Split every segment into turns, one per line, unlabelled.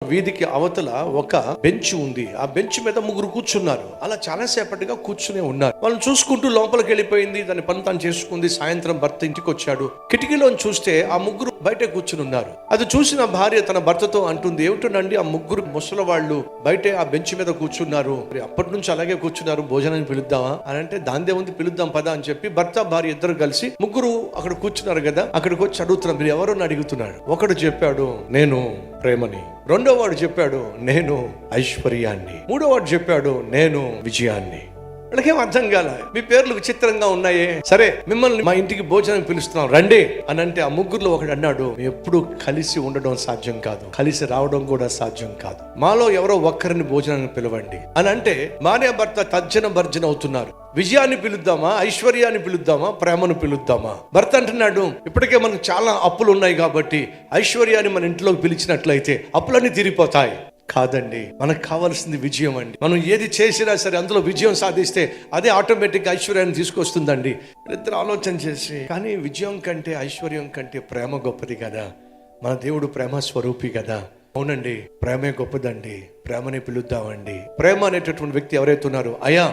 వీధికి అవతల ఒక బెంచ్ ఉంది. ఆ బెంచ్ మీద ముగ్గురు కూర్చున్నారు. అలా చాలాసేపటిగా కూర్చునే ఉన్నారు. వాళ్ళని చూసుకుంటూ లోపలికి వెళ్ళిపోయింది, దాని పని తాను చేసుకుంది. సాయంత్రం భర్త ఇంటికి వచ్చాడు. కిటికీలో చూస్తే ఆ ముగ్గురు బయట కూర్చుని ఉన్నారు. అది చూసిన భార్య తన భర్తతో అంటుంది, ఏమిటోనండి ఆ ముగ్గురు ముసలి వాళ్ళు బయటే ఆ బెంచ్ మీద కూర్చున్నారు, అప్పటి నుంచి అలాగే కూర్చున్నారు, భోజనాన్ని పిలుద్దామా అని అంటే, దాందే ఉంది, పిలుద్దాం పదా అని చెప్పి భర్త భార్య ఇద్దరు కలిసి ముగ్గురు అక్కడ కూర్చున్నారు కదా, అక్కడికి వచ్చి అడుగుతున్నారు, మీరు ఎవరని అడుగుతున్నాడు. ఒకడు చెప్పాడు, నేను ప్రేమని. రెండో వాడు చెప్పాడు, నేను ఐశ్వర్యాన్ని. మూడో వాడు చెప్పాడు, నేను విజయాన్ని. వాళ్ళకేం అర్థం కాల. మీ పేర్లు విచిత్రంగా ఉన్నాయే, సరే మిమ్మల్ని మా ఇంటికి భోజనం పిలుస్తున్నాం రండి అని అంటే, ఆ ముగ్గురులో ఒకడు అన్నాడు, ఎప్పుడు కలిసి ఉండడం సాధ్యం కాదు, కలిసి రావడం కూడా సాధ్యం కాదు, మాలో ఎవరో ఒక్కరిని భోజనాన్ని పిలవండి అని అంటే, భార్య భర్త తర్జన భర్జన అవుతున్నారు. విజయాన్ని పిలుద్దామా, ఐశ్వర్యాన్ని పిలుద్దామా, ప్రేమను పిలుద్దామా? భర్త అంటున్నాడు, ఇప్పటికే మనకు చాలా అప్పులు ఉన్నాయి కాబట్టి ఐశ్వర్యాన్ని మన ఇంట్లోకి పిలిచినట్లయితే అప్పులన్నీ తీరిపోతాయి. కాదండి, మనకు కావాల్సింది విజయం అండి. మనం ఏది చేసినా సరే అందులో విజయం సాధిస్తే అదే ఆటోమేటిక్గా ఐశ్వర్యాన్ని తీసుకొస్తుందండి. ఇద్దరు ఆలోచన చేసి, కానీ విజయం కంటే ఐశ్వర్యం కంటే ప్రేమ గొప్పది కదా, మన దేవుడు ప్రేమ స్వరూపి కదా. అవునండి, ప్రేమే గొప్పదండి, ప్రేమని పిలుద్దామండి. ప్రేమ అనేటటువంటి వ్యక్తి ఎవరైతే ఉన్నారో, అయ్యా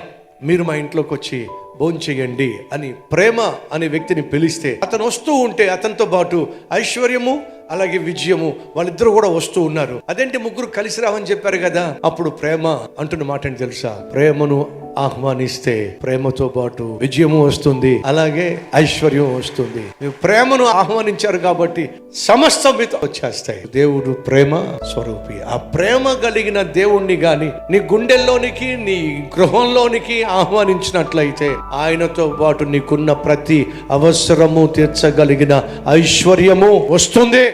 మీరు మా ఇంట్లోకి వచ్చి భోజనం చేయండి అని ప్రేమ అనే వ్యక్తిని పిలిస్తే, అతను వస్తూ ఉంటే అతనితో పాటు ఐశ్వర్యము అలాగే విజయము వాళ్ళిద్దరూ కూడా వస్తూ ఉన్నారు. అదేంటి ముగ్గురు కలిసి రావని చెప్పారు కదా. అప్పుడు ప్రేమ అంటున్న మాట ఏంటి తెలుసా, ప్రేమను ఆహ్వానిస్తే ప్రేమతో పాటు విజయము వస్తుంది, అలాగే ఐశ్వర్యం వస్తుంది. మీరు ప్రేమను ఆహ్వానించారు కాబట్టి సమస్తం మీతో వచ్చేస్తాయి. దేవుడు ప్రేమ స్వరూపి. ఆ ప్రేమ కలిగిన దేవుణ్ణి గాని నీ గుండెల్లోనికి, నీ గృహంలోనికి ఆహ్వానించినట్లయితే ఆయనతో పాటు నీకున్న ప్రతి అవసరము తీర్చగలిగిన ఐశ్వర్యము వస్తుంది.